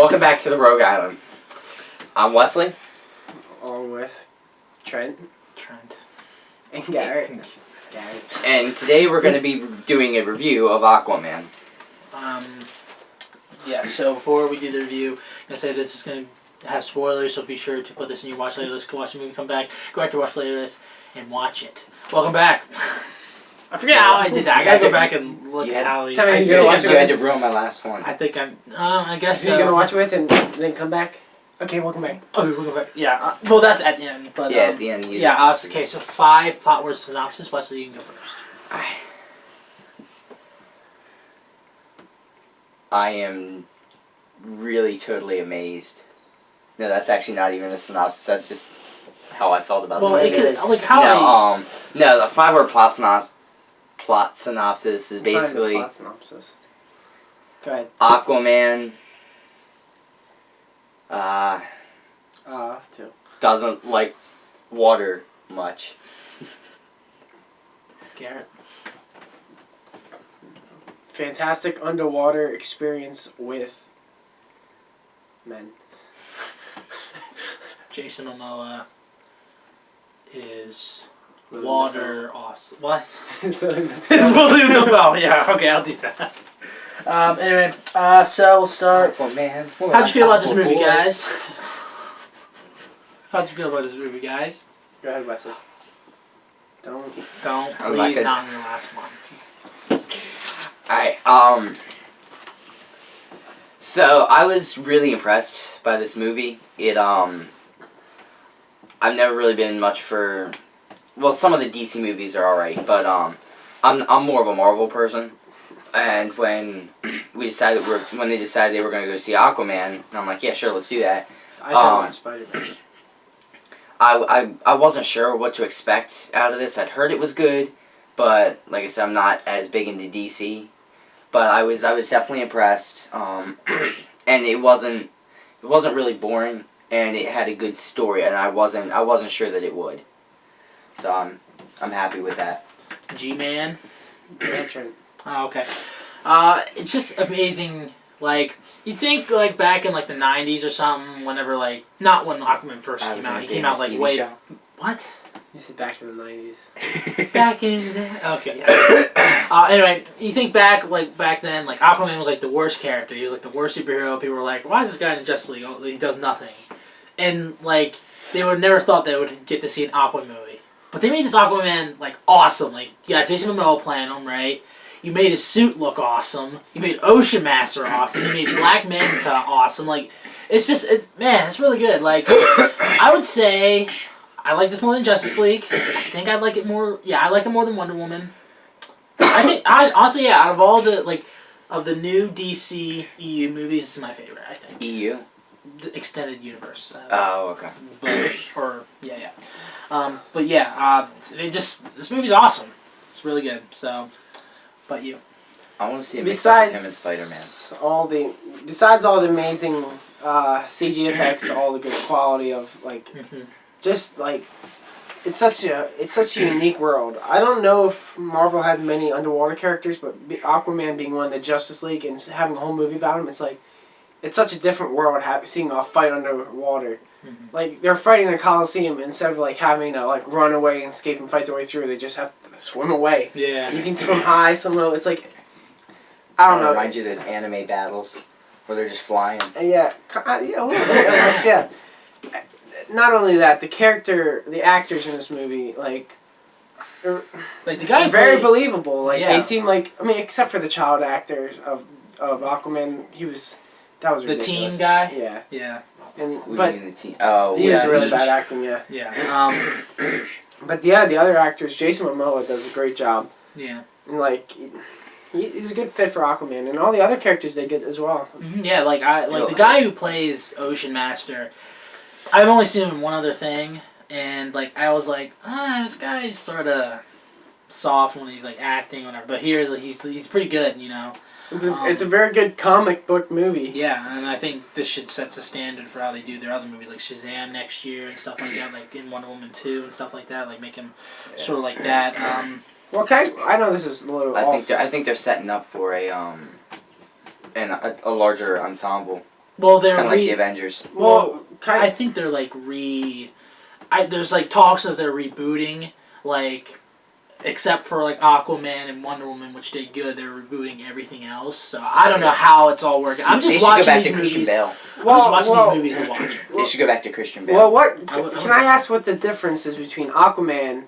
welcome back to the Rogue Island. I'm Wesley. Along with Trent. And Garrett. And today we're going to be doing a review of Aquaman. Yeah, so before we do the review, I'm going to say this is going to have spoilers, so be sure to put this in your watch later list. Go watch the movie, come back, go back to watch later list, and watch it. Welcome back. I forget how I did that. I got to go back and look at how you had to ruin my last one. I think I guess so. You're going to watch it with and then come back? Okay, welcome back. Okay, welcome back. Yeah, well, that's at the end. But, yeah, at the end. Okay, so 5 plot word synopsis. Wesley, you can go first. I am really totally amazed. No, that's actually not even a synopsis. That's just how I felt about the movie. No, the 5-word plot synopsis is basically plot synopsis. Go ahead. Aquaman doesn't like water much. Garrett. Fantastic underwater experience with men. Jason Momoa is water awesome. What? It's William Dafoe. Yeah, okay, I'll do that. Anyway, so we'll start. Aquaman. How'd you feel about this movie, guys? How'd you feel about this movie, guys? Go ahead, Wesley. Don't. Please, not in your last one. Alright, so I was really impressed by this movie. I've never really been much for, well, some of the DC movies are alright, but I'm more of a Marvel person. And when they decided they were going to go see Aquaman, I'm like, yeah, sure, let's do that. I saw Spider-Man. I wasn't sure what to expect out of this. I'd heard it was good, but like I said, I'm not as big into DC. But I was definitely impressed, and it wasn't really boring, and it had a good story, and I wasn't sure that it would. So I'm happy with that. G-Man. Trent. Oh, okay. It's just amazing. Like, you'd think, like, back in, like, the 90s or something, whenever, like, not when Aquaman first came out. He came out, like, TV way... show. What? You said back in the 90s. Back in the... Okay, yeah. Anyway, you think back then, like, Aquaman was, like, the worst character. He was, like, the worst superhero. People were like, why is this guy in the Justice League? He does nothing. And, like, they would never thought they would get to see an Aquaman movie. But they made this Aquaman, like, awesome. Like, you got Jason Momoa playing him, right? You made his suit look awesome. You made Ocean Master awesome. You made Black Manta awesome. Like, it's just, man, it's really good. Like, I would say I like this more than Justice League. I think I like it more. Yeah, I like it more than Wonder Woman. Honestly, yeah, out of all the, like, of the new DC EU movies, this is my favorite, I think. EU? The extended universe. Oh, okay. But yeah, this movie's awesome. It's really good, so... But you. I want to see a mix-up with him and Spider-Man. Besides all the amazing CG effects, all the good quality of, like, just, like, it's such a unique world. I don't know if Marvel has many underwater characters, but Aquaman being one, the Justice League, and having a whole movie about him, it's like, it's such a different world seeing a fight underwater. Like, they're fighting in a Coliseum instead of, like, having to, like, run away and escape and fight their way through. They just have to swim away. Yeah. You can swim high, swim low. It's like, I don't know. Remind you of those anime battles where they're just flying. Yeah, a little bit. Yeah. Not only that, the actors in this movie, like the guy very believable. Like, yeah. They seem like, I mean, except for the child actors of Aquaman, that was ridiculous. The teen guy? Yeah. Yeah. But he was really bad acting, yeah. Yeah. But yeah, the other actors, Jason Momoa does a great job. Yeah. And, like, he's a good fit for Aquaman, and all the other characters they get as well. Yeah, the guy who plays Ocean Master, I've only seen him in one other thing, and, like, I was like, this guy's sort of soft when he's, like, acting or whatever. But here, he's pretty good, you know. It's a very good comic book movie. Yeah, and I think this should set the standard for how they do their other movies, like Shazam next year and stuff like that, like in Wonder Woman 2 and stuff like that, like make him sort of like that. Well, okay, I know this is a little. I think they're setting up for a larger ensemble Well, they're Kind of like the Avengers. Well, I think they're like there's like talks of they're rebooting, like, except for like Aquaman and Wonder Woman, which did good. They're rebooting everything else. So I don't know how it's all working. I'm They just should go watching back these to Christian movies. Bale. I'm just watching these movies and watching. They should go back to Christian Bale. Well, what I would can I ask? What the difference is between Aquaman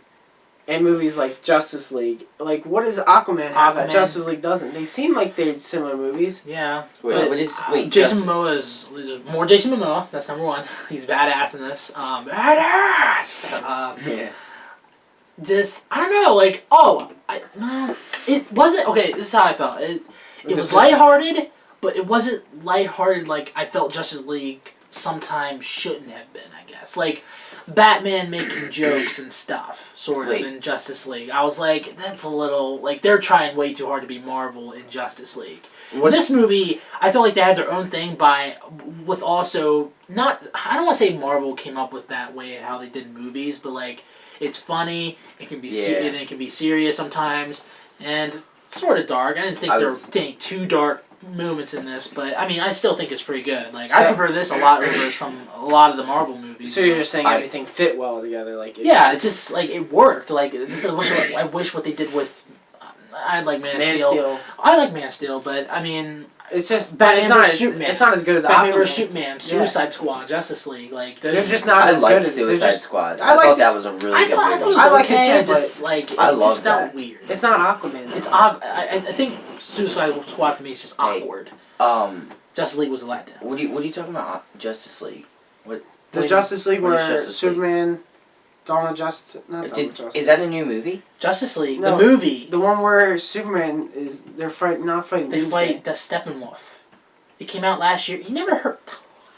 and movies like Justice League? Like, what does Aquaman have that Aquaman. Justice League doesn't? They seem like they're similar movies. Yeah. Wait, Jason Momoa is more Jason Momoa. That's number one. He's badass in this. Badass. Yeah. Just I don't know. Like it wasn't okay. This is how I felt. It was just- lighthearted, but it wasn't lighthearted like I felt Justice League sometimes shouldn't have been. I guess like Batman making jokes and stuff, sort of, in Justice League. I was like, that's a little like they're trying way too hard to be Marvel in Justice League. In this movie, I felt like they had their own thing with also not. I don't want to say Marvel came up with that way how they did movies, but like it's funny. It can be it can be serious sometimes, and sort of dark. I didn't think there were too dark moments in this, but I mean, I still think it's pretty good. Like I prefer this a lot over a lot of the Marvel movies. So you're just saying everything fit well together, like it's just like it worked. Like this is I wish what they did with. I like Man of Steel. I like Man of Steel, but I mean, it's just Batman vs Superman. It's not as good as Batman Aquaman. vs Superman, Suicide Squad, Justice League. Like they're just not as good as Suicide Squad. I thought that was a really good movie. I thought it was I liked okay. it too, Just like I it love just felt that. weird. It's not Aquaman. It's I think Suicide Squad for me is just awkward. Justice League was a letdown. What are you talking about? Justice League. The Justice League what is where Justice League? Superman, Dawn of Justice. Not Dawn of Justice. Is that a new movie? Justice League, No, the movie. The one where Superman is not fighting. They Doomsday. fight the Steppenwolf. It came out last year. You never heard?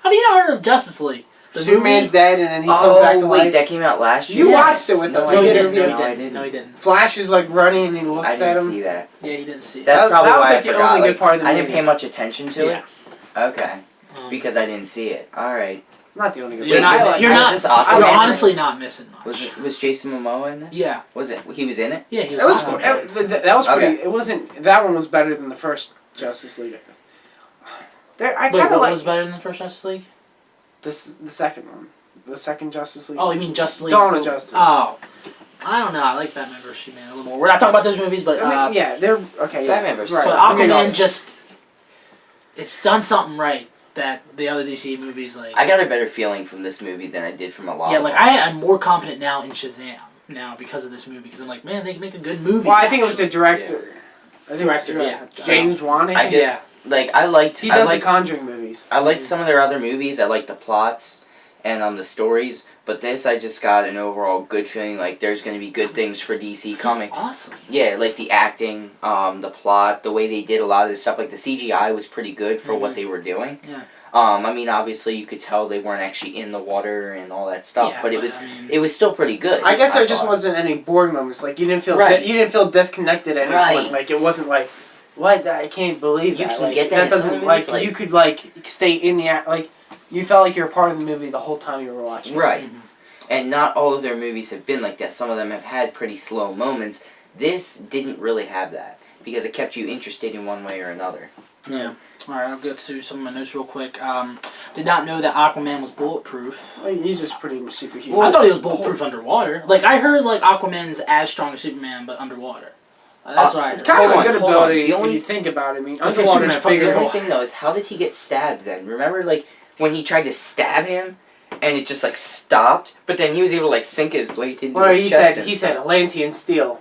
How do you not heard of Justice League? The Superman's movie? dead and then he comes back to life. That came out last year. You Yes. watched it with No, us. I No, he We did a didn't. review. No, he No, I didn't. didn't. No, he didn't. Flash is like running and he I looks at didn't him. see that. Yeah, he didn't see it. That's That probably was why like I the forgot. only good part of the I didn't movie. pay much attention to Yeah. it. Okay. Because I didn't see it. All right. Not the only good You're part. not. was it- You're was not. this Aquaman? You're honestly not missing much. Was Jason Momoa in this? Yeah. Was it? He was in it. Yeah, he was. It was. awesome. That was pretty. Okay. It wasn't. That one was better than the first Justice League. I Wait, kind what of like was better than the first Justice League? the second one. The second Justice League. Oh, you mean Justice League? Dawn of Justice. Oh, I don't know. I like Batman vs Superman a little more. We're not talking about those movies, but I mean, yeah, they're okay. Yeah. Batman vs. Right. but I mean, Aquaman just it's done something right that the other DC movies like. I got a better feeling from this movie than I did from a lot. Yeah, of like them. I'm more confident now in Shazam now because of this movie because I'm like, man, they can make a good movie. Well, I think it was the actually. director. I think Director, it's yeah. James Wan. I just like I liked. He I does liked, the Conjuring movies. I liked some of their other movies. I liked the plots and the stories. But this, I just got an overall good feeling. Like there's going to be good things for DC This coming. is awesome. Yeah, like the acting, the plot, the way they did a lot of this stuff. Like the CGI was pretty good for what they were doing. Yeah. I mean, obviously you could tell they weren't actually in the water and all that stuff, Yeah, but I mean, it was still pretty good. I guess there just thought. wasn't any boring moments. Like you didn't feel Right. you didn't feel disconnected at any Right. point. Like it wasn't like, what? I can't believe You that. can Like, get that in some doesn't movies, like you could like stay in the act. Like you felt like you were part of the movie the whole time you were watching. Right. Mhm. And not all of their movies have been like that. Some of them have had pretty slow moments. This didn't really have that because it kept you interested in one way or another. Yeah. All right, I'll go through some of my notes real quick. Did not know that Aquaman was bulletproof. Like, he's just pretty superhuman. I thought he was bulletproof underwater. Like I heard, like Aquaman's as strong as Superman, but underwater. That's what I heard. It's kind of Hold a good on, hold on. ability The only- when you think about it. I mean, Okay, underwater's Superman, fuck The bigger. only thing though is how did he get stabbed then? Remember like when he tried to stab him and it just like stopped, but then he was able to like sink his blade into Well, his he chest said and he stuff. said Atlantean steel.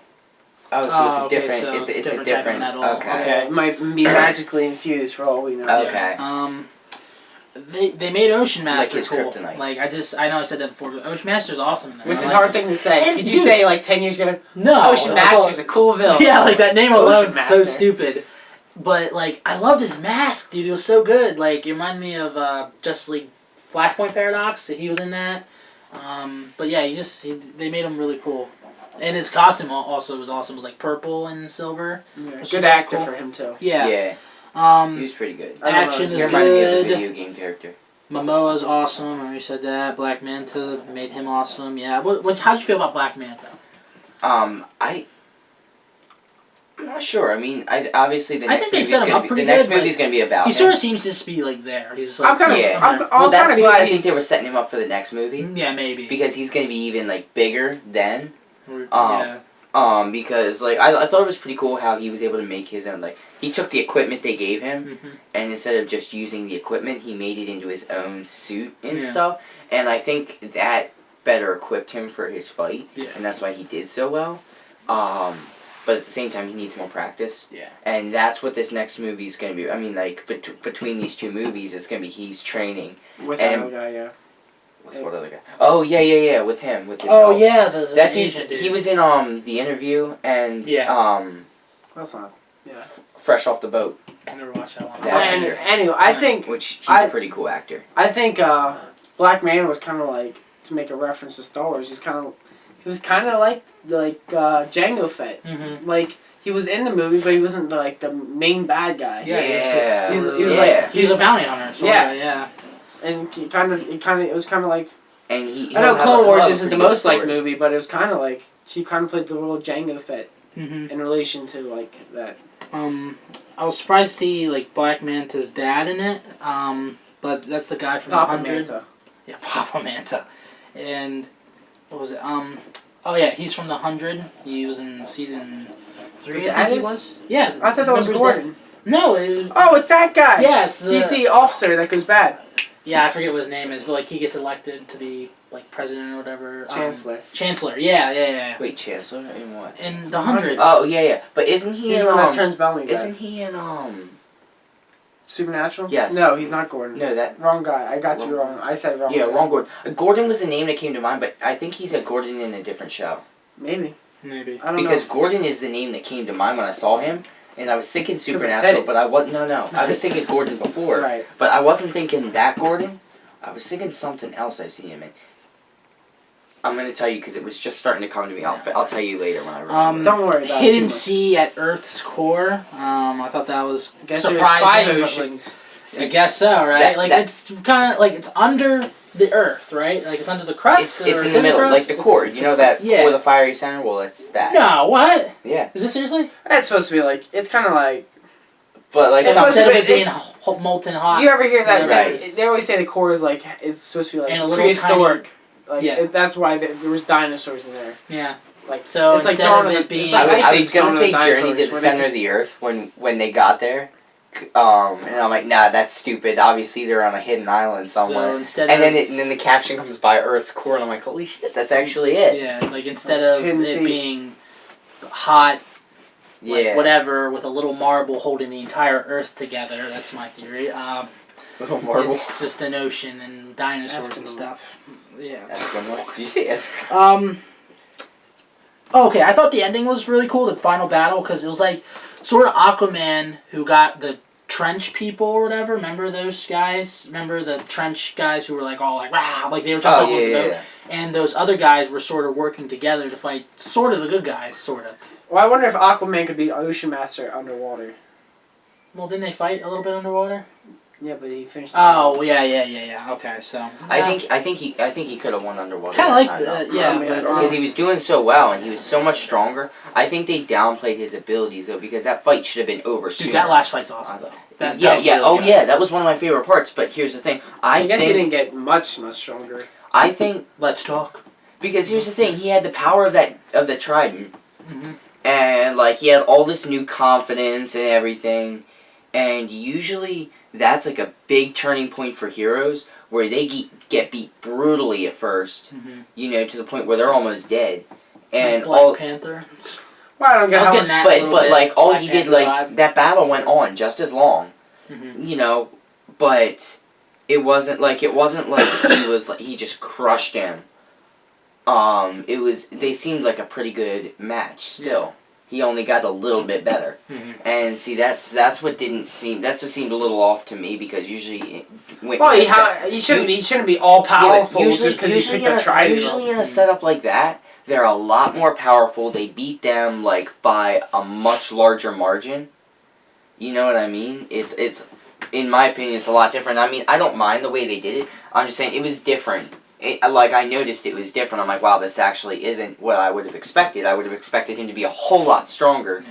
Oh, so Oh, it's a okay, different. so it's it's a different different. type of metal. Okay. Okay, it might be magically infused for all we know. Okay. They made Ocean Like Master his cool. kryptonite. Like I know I said that before, but Ocean Master's awesome. In that. Which I is a like hard it. thing to say. And Could you dude- say like 10 years ago? No, Ocean Master's a cool villain. Yeah, like that name alone Ocean is so Master. stupid. But like I loved his mask, dude. It was so good. Like it reminded me of Justice League Flashpoint Paradox. He was in that. But yeah, they made him really cool. And his costume also was awesome. It was like purple and silver. Yeah, Which good is actor cool. for him too. Yeah. Yeah. He was pretty good. I don't know, Action he is He reminded me of the good. video game character. Momoa's awesome. I already said that. Black Manta made him awesome. Yeah. How'd you feel about Black Manta? I not sure. I mean, obviously the I next think they movie's set him gonna up be pretty the next good, movie's gonna be about He him. sort of seems to just be like there. He's just like, I'm kind of. Yeah. I'm Well, that's kind of because glad I think they were he's. setting him up for the next movie yeah, maybe. because he's gonna be even like bigger then. Yeah. Because like I thought it was pretty cool how he was able to make his own, like he took the equipment they gave him and instead of just using the equipment he made it into his own suit and stuff, and I think that better equipped him for his fight, and that's why he did so well. But at the same time he needs more practice, and that's what this next movie is going to be. I mean, like between these two movies it's going to be he's training With that other guy, yeah. with what other guy? Oh yeah, with him, with his Oh help. yeah, That dude, he was in the interview and That's not. Yeah. Fresh Off the Boat. I never watched that one. Anyway, I think Which he's a pretty cool actor. I think Black Man was kind of like, to make a reference to Star Wars. He was kind of like Jango Fett. Like he was in the movie, but he wasn't like the main bad guy. Yeah. He was like he was a bounty hunter. So yeah. And it was kind of like. And he. I know Clone Wars isn't the most like like movie, but it was kind of like she kind of played the role of Jango Fett in relation to like that. I was surprised to see like Black Manta's dad in it. But that's the guy from Papa 100. Manta. Yeah, Papa Manta. And what was it? Oh yeah, he's from the 100. He was in season 3. I think he was. Yeah. I thought that was Gordon. No. Oh, it's that guy. Yes. He's the officer that goes bad. Yeah, I forget what his name is, but like he gets elected to be like president or whatever. Chancellor. Chancellor. Yeah. Wait, Chancellor in what? In the 100. Oh yeah. But isn't he He's in the one that turns Bellamy back. Isn't he in Supernatural? Yes. No, he's not Gordon. No, that wrong guy. I got you wrong. I said wrong. Yeah, guy. wrong Gordon. Gordon was the name that came to mind, but I think he's a Gordon in a different show. Maybe. I don't Because know. Gordon is the name that came to mind when I saw him, and I was thinking I Supernatural, said it. but I was I was thinking Gordon before, Right. but I wasn't thinking that Gordon. I was thinking something else I've seen him in. I'm gonna tell you because it was just starting to come to me. I'll tell you later when I remember. Don't worry about it. Hidden Sea at Earth's core. I thought that was Guess surprising. there's 5 but, like, oceans. I guess so, right? It's kind of like it's under the Earth, right? Like it's under the crust. It's in the middle, like the core. You know that core, the fiery center. Well, it's that. No, what? Yeah. Is this seriously? It's supposed to be like, it's kind of like. But like It's supposed to instead of be- it being molten hot. You ever hear that? Right. They always say the core is like, it's supposed to be like And a little prehistoric. Like, Yeah. that's why there was dinosaurs in there. Yeah. Like, So it's like instead Dawn of of it the- being, it's like I Ice was Age gonna Dawn of say the Journey Dinosaurs, to the where they Center of the Earth when they got there, and I'm like, nah, that's stupid. Obviously, they're on a hidden island somewhere. So instead And of then the caption comes by Earth's core, and I'm like, holy shit, that's actually it. yeah, like instead of Hidden it Sea. being hot, like Yeah. whatever, with a little marble holding the entire Earth together. That's my theory. Little marble. It's just an ocean and dinosaurs and Eskimo. stuff. Yeah. Eskimo. Did you say Eskimo? Okay, I thought the ending was really cool, the final battle, because it was like sort of Aquaman who got the trench people or whatever. Remember those guys? Remember the trench guys who were like all like, rah, like they were jumping over the boat? And those other guys were sort of working together to fight sort of the good guys, sort of. Well, I wonder if Aquaman could be Ocean Master underwater. Well, didn't they fight a little bit underwater? Yeah, but he finished. Oh, yeah. Okay, so I think he could have won underwater. kind of like that yeah, but, because he was doing so well and he was so much stronger. I think they downplayed his abilities though because that fight should have been over sooner. dude, that last fight's awesome. Yeah, was really good. yeah, that was one of my favorite parts. But here's the thing, I guess he think, didn't get much stronger. I think Let's talk. because here's the thing, he had the power of the trident, Mm-hmm. and like he had all this new confidence and everything, and usually that's like a big turning point for heroes where they get beat brutally at first, you know, to the point where they're almost dead, and Black Panther. Well, I don't get I was how getting much. that. a but little bit like all Black he did, Panther like vibe. that battle went on just as long, Mm-hmm. you know, but it wasn't like he was like he just crushed him. They seemed like a pretty good match still. He only got a little bit better, and see that's what seemed a little off to me because usually, He shouldn't be all powerful just because he picked up trident. Usually in a setup like that, they're a lot more powerful. They beat them like by a much larger margin. You know what I mean? It's in my opinion, it's a lot different. I mean, I don't mind the way they did it. I'm just saying it was different. Like I noticed it was different. I'm like, wow, this actually isn't what I would have expected. I would have expected him to be a whole lot stronger,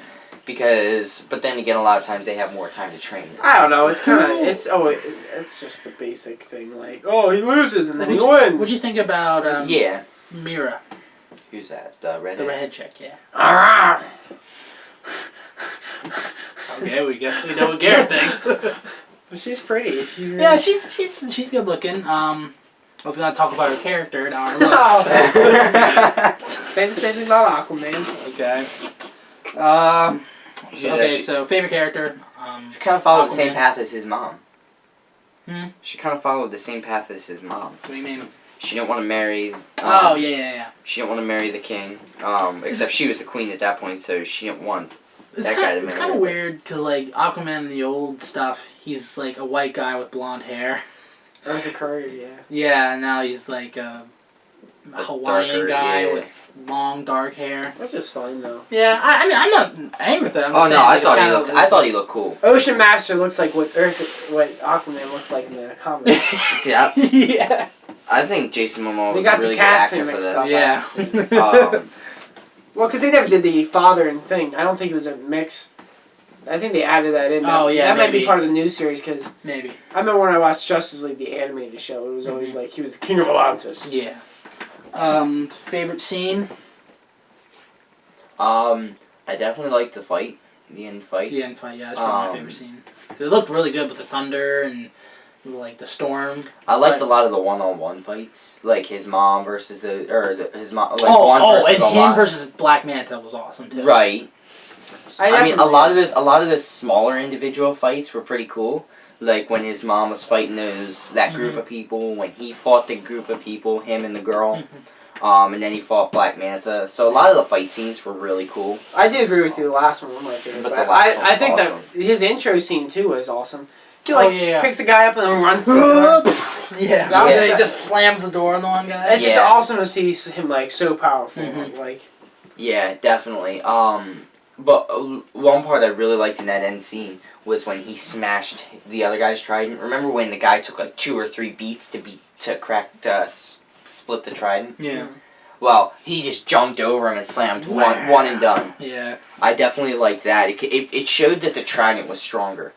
but then again, a lot of times they have more time to train. I don't know. It's kind of it's just the basic thing. Like, oh, he loses and then he wins. What'd you think about Yeah. Mira? Who's that? The redhead? The redhead chick, yeah. Ah! Okay, we know what Garrett thinks. But she's pretty. Yeah, she's good looking. I was gonna talk about her character, now her Oh. looks. Say the same thing about Aquaman. Okay. Yeah, So favorite character. She kind of followed the Aquaman. same path as his mom. Hmm? She kind of followed the same path as his mom. What do you mean? She didn't want to marry. Oh yeah. She didn't want to marry the king. Except she was the queen at that point, so she didn't want. It's kind of weird because like Aquaman in the old stuff, he's like a white guy with blonde hair. Eartha Kitt, yeah. Yeah, and now he's like a Hawaiian darker, guy yeah. with long dark hair. Which is fine though. Yeah, I mean I'm not angry with that. I'm Oh just no, saying, I like, thought he looked cool. Ocean Master looks like what Aquaman looks like in the comics. See, I, Yeah. I think Jason Momoa They was got a really the good casting actor for mixed this. up. Yeah. Well, because they never did the father and thing. I don't think it was a mix. I think they added that in. Oh, yeah, that might maybe. be part of the new series because Maybe. I remember when I watched Justice League, the animated show. It was always like he was the king of Atlantis. Yeah. Favorite scene? I definitely liked the fight, the end fight. The end fight. Yeah, that's probably my favorite scene. It looked really good with the thunder and like the storm. I liked But- a lot of the one-on-one fights, like his mom versus his mom, like oh, one versus and a him lot. versus Black Manta was awesome too. Right. I mean, never- a lot of those smaller individual fights were pretty cool. Like when his mom was fighting that group of people, when he fought the group of people, him and the girl, and then he fought Black Manta. So a lot of the fight scenes were really cool. I do agree with you. The last one was my favorite. But But the last one I was think awesome. that his intro scene too was awesome. He Oh, yeah. picks the guy up and then runs to the door. Yeah. That was And he the- just slams the door on the one guy. It's just Yeah. awesome to see him like so powerful. Like Yeah, definitely. But one part I really liked in that end scene was when he smashed the other guy's trident. Remember when the guy took like 2 or 3 beats to crack, split the trident? Yeah. Well, he just jumped over him and slammed one and done. Yeah. I definitely liked that. It showed that the trident was stronger.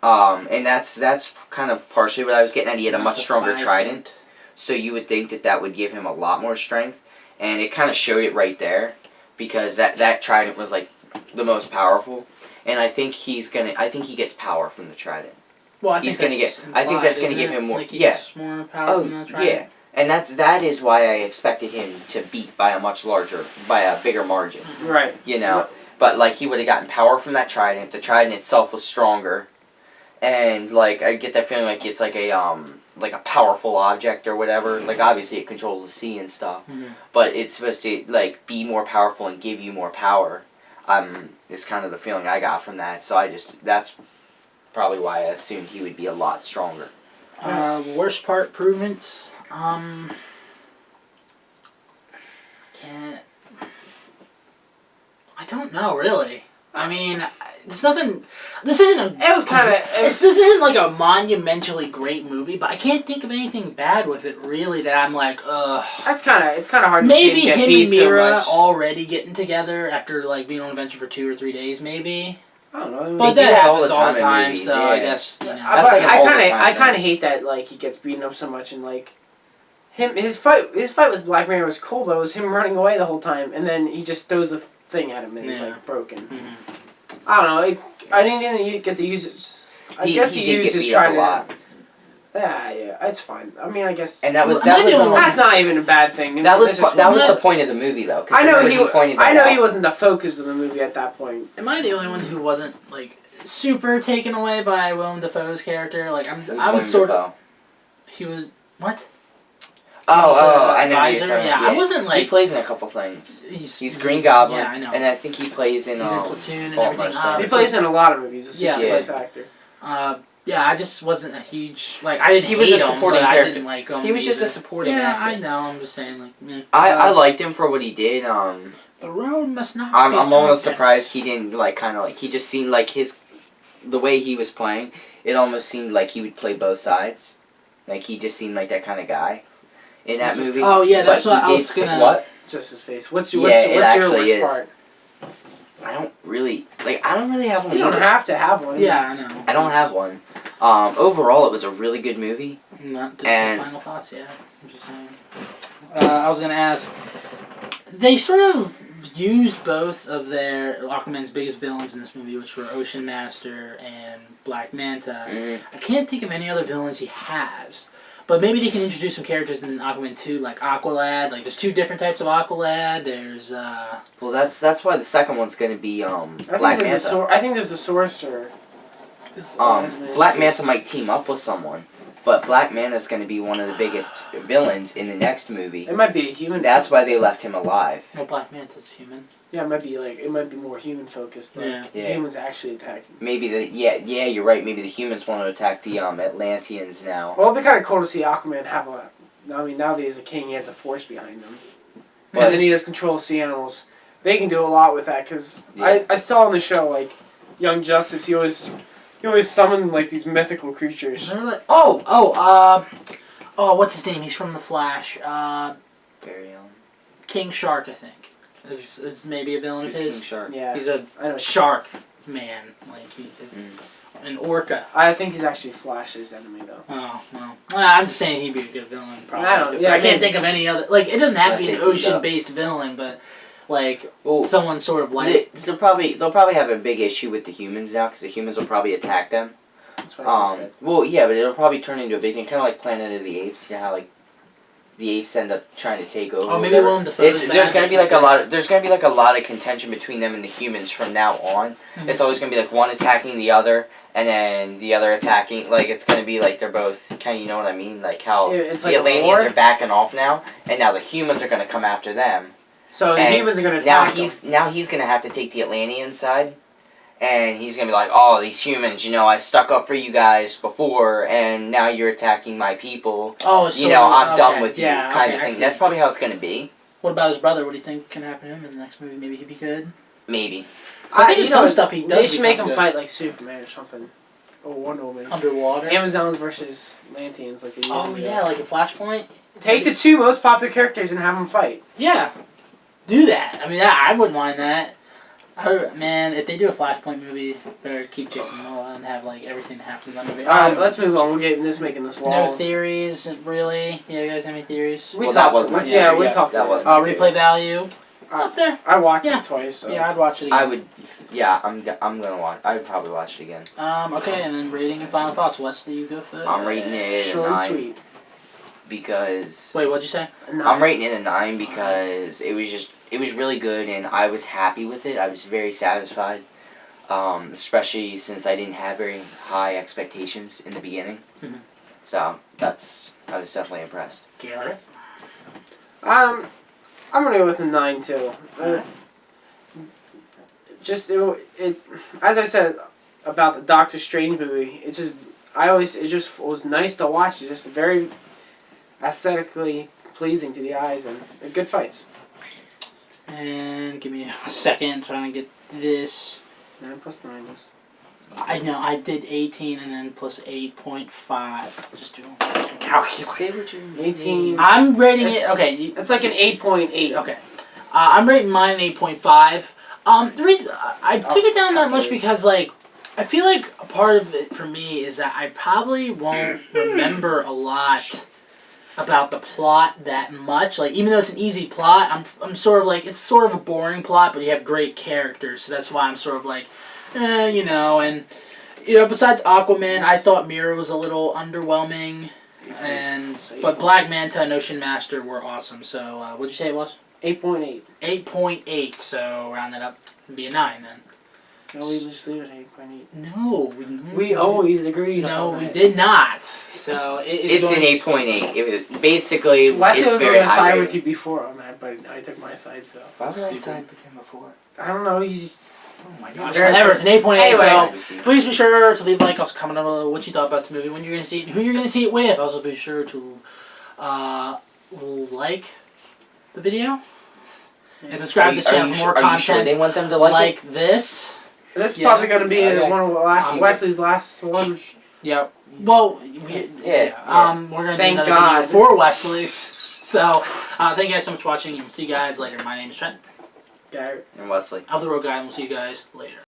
And that's kind of partially what I was getting at. He had a much stronger trident, so you would think that would give him a lot more strength, and it kind of showed it right there, because that trident was like the most powerful, and I think he gets power from the trident. Well, I think He's gonna that's get. I think that's gonna implied, give isn't him it? more. Like he Yeah. gets more power from the trident. Yeah. And that is why I expected him to beat by a bigger margin. right. You know, but like he would have gotten power from that trident. The trident itself was stronger, and like I get that feeling like it's like a powerful object or whatever. Like obviously it controls the sea and stuff, but it's supposed to like be more powerful and give you more power. Is kind of the feeling I got from that. So that's probably why I assumed he would be a lot stronger. Worst part improvements. I don't know really. I mean, there's nothing. This isn't a. It was kind of. This isn't like a monumentally great movie, but I can't think of anything bad with it really that I'm like, ugh. It's kind of hard. Maybe to see him, him get and beat so Mira much. already getting together after like being on an adventure for 2 or 3 days, maybe. I don't know. But They do that that all happens the all the time in time, movies, so I yeah. guess you know. That's like an all the time I kind of thing. hate that like he gets beaten up so much and like his fight with Black Manta was cool, but it was him running away the whole time, and then he just throws the thing at him and he's like broken. I don't know. I didn't get to use it. I guess he did used get his beat up a trident. lot. Yeah, it's fine. I mean, I guess. And that was That's not even a bad thing. that was That's just that was one. the point of the movie though. 'Cause I know remember pointed that I know out. he wasn't the focus of the movie at that point. Am I the only one who wasn't like super taken away by Willem Dafoe's character? Like I was Willem sort of. Dafoe. He was what? I know. Advisor? Yeah, I wasn't like. He plays in a couple things. He's Green Goblin. Yeah, I know. And I think he plays in. He's in Platoon and Fault in everything. Our Stars. He plays in a lot of movies. He's a super voice actor. Yeah, I just wasn't a huge like. I didn't. He was hate a him, supporting but character. I didn't like him. He was just a either. supporting Yeah, actor. I know. I'm just saying, like, meh. I liked him for what he did. The road must not. I'm be almost perfect. surprised he didn't he just seemed like the way he was playing. It almost seemed like he would play both sides. Like he just seemed like that kind of guy in that movie. Oh yeah, that's But what he I did was gonna. What? Just his face. What's Yeah, your it worst actually is. part? I don't really have one. You don't have to have one. Yeah, I know. I don't have one. Overall, it was a really good movie. Not to And- final thoughts yet. I'm just saying. I was gonna ask. They sort of used both of their Aquaman's biggest villains in this movie, which were Ocean Master and Black Manta. Mm-hmm. I can't think of any other villains he has. But maybe they can introduce some characters in Aquaman 2, like Aqualad. Like, there's 2 different types of Aqualad. There's, Well, that's why the second one's gonna be Black Manta. I think there's a sorcerer. Black Manta might team up with someone, but Black Manta's gonna be one of the biggest villains in the next movie. It might be a human. That's why they left him alive. no, Black Manta's human. Yeah, it might be more human focused. Like, Yeah. humans actually attacking. Maybe you're right. Maybe the humans want to attack the Atlanteans now. Well, it'd be kind of cool to see Aquaman have a. I mean, now that he's a king, he has a force behind him, But- and then he has control of sea animals. They can do a lot with that because Yeah. I saw on the show like Young Justice. He always summoned like these mythical creatures. They're like, what's his name? He's from The Flash. Very King Shark, I think. Is maybe a villain of Who's King his. Shark? Yeah, He's a I know. shark man. Like, he's an orca. I think he's actually Flash's enemy though. Oh, well. I'm just saying he'd be a good villain, probably. I don't- 'Cause yeah, I can't maybe. think of any other. Like, it doesn't have to be an Unless they teamed up. ocean-based villain, but, like, Well, someone sort of like. they'll probably have a big issue with the humans now because the humans will probably attack them. That's what I just said. Well, yeah, but it'll probably turn into a big thing, kind of like Planet of the Apes. You know how like the apes end up trying to take over. Oh, maybe whatever. Willem Dafoe's There's back gonna or be like a something. lot. There's gonna be like a lot of contention between them and the humans from now on. Mhm. It's always gonna be like one attacking the other, and then the other attacking. Like it's gonna be like they're both kind of, you know what I mean? Like how Yeah, it's the like a Atlanteans war. are backing off now, and now the humans are gonna come after them. So the and humans are gonna Now attack he's gonna have to take the Atlantean side. And he's gonna be like, oh, these humans, I stuck up for you guys before, and now you're attacking my people. Oh, I'm done with you, yeah, kind okay, of I thing. see. That's probably how it's gonna be. What about his brother? What do you think can happen to him in the next movie? Maybe he'd be good? Maybe. I think in some stuff he does. They should make become him good. fight like Superman or something, or Wonder Woman. Underwater. Amazons versus Atlanteans, like they Oh, usually do. yeah, like a Flashpoint? Take the 2 most popular characters and have them fight. Yeah. Do that. I mean, I wouldn't mind that. Man, if they do a Flashpoint movie, better keep Jason Momoa and have like everything that happens in that movie. Let's move on. We're making this No long. theories, really. Yeah, you guys have any theories? Well, that was my Yeah, theory. we talked. That about was it. my Replay value. It's up there. I watched Yeah. it twice. So. Yeah, I'd watch it again. I would. Yeah, I'm gonna watch. I'd probably watch it again. Okay, and then rating and final thoughts. Wesley, you go first. I'm rating it a Short and 9 sweet. because Wait, what'd you say? I'm rating it a 9 because it was really good and I was happy with it. I was very satisfied, especially since I didn't have very high expectations in the beginning. Mhm. So I was definitely impressed. Garrett. I'm gonna go with a 9 too. Just it, as I said about the Doctor Strange movie, it just was nice to watch. It's just very aesthetically pleasing to the eyes and good fights. And give me a second, trying to get this. 9 plus 9 is. I know, I did 18 and then plus 8.5. Just doing a calculator. Say what you 18. I'm rating it. It's- Okay. It's like an 8.8. Okay. I'm rating mine 8.5. The reason I took it down that much because, like, I feel like a part of it for me is that I probably won't remember a lot about the plot that much. Like, even though it's an easy plot, I'm sort of like, it's sort of a boring plot, but you have great characters, so that's why I'm sort of like, and, besides Aquaman, I thought Mira was a little underwhelming, but Black Manta and Ocean Master were awesome, so, what'd you say it was? 8.8. 8.8, so round that up and be a 9 then. No, we just leave it at 8.8. No, We always agreed. No, on we that. did not. So It's an 8.8. It was basically Wesley it's was very on the high side rating. with you before on that, but I took my side, so. Why would I Stupid. side with him before? I don't know. You just. Oh my gosh. Very Whatever, it's an 8.8, Anyway. so please be sure to leave a like, also comment on what you thought about the movie, when you're going to see it, and who you're going to see it with. Also be sure to like the video and subscribe to the channel for more Are you sure content they want them to like it? this. This is Yeah. probably going to be Okay. one of Wesley's last one. Yep. Well, Yeah. we're going to do Thank another God. video for Wesley's. So, thank you guys so much for watching, and see you guys later. My name is Trent. Garrett. And Wesley. Out the road guy, and we'll see you guys later.